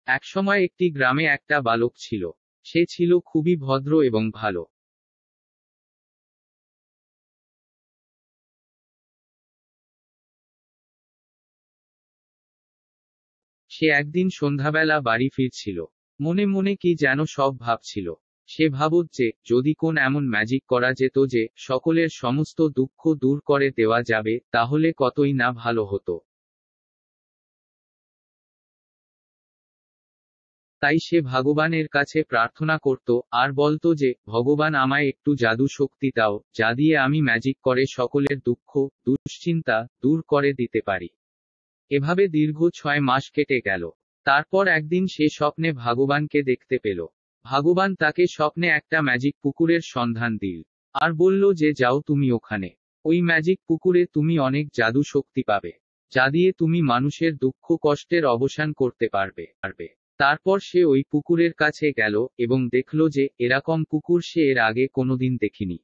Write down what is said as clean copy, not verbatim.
একসময় একটি গ্রামে একটা বালক ছিল। সে ছিল খুবই ভদ্র এবং ভালো। সে একদিন সন্ধ্যাবেলা বাড়ি ফিরছিল। মনে মনে কি যেন সব ভাবছিল। সে ভাবছে, যদি কোন এমন ম্যাজিক করা যেত যে সকলের সমস্ত দুঃখ দূর করে দেওয়া যাবে, তাহলে কতই না ভালো হতো। তাই সে ভগবানের কাছে প্রার্থনা করত, আর বলতো যে, ভগবান আমায় একটু জাদু শক্তি দাও, যা দিয়ে আমি ম্যাজিক করে সকলের দুঃখ, দুশ্চিন্তা দূর করে দিতে পারি। এভাবে দীর্ঘ 6 মাস কেটে গেল। তারপর একদিন সে স্বপ্নে ভগবানকে দেখতে পেল। ভগবান তাকে স্বপ্নে একটা ম্যাজিক পুকুরের সন্ধান দিল। আর বলল যে, যাও তুমি ওখানে। ওই ম্যাজিক পুকুরে তুমি অনেক জাদু শক্তি পাবে, যা দিয়ে তুমি মানুষের দুঃখ কষ্টের অবসান করতে পারবে। তারপর সে ওই পুকুরের কাছে গেল এবং দেখল যে এরকম পুকুর সে এর আগে কোনোদিন দেখিনি।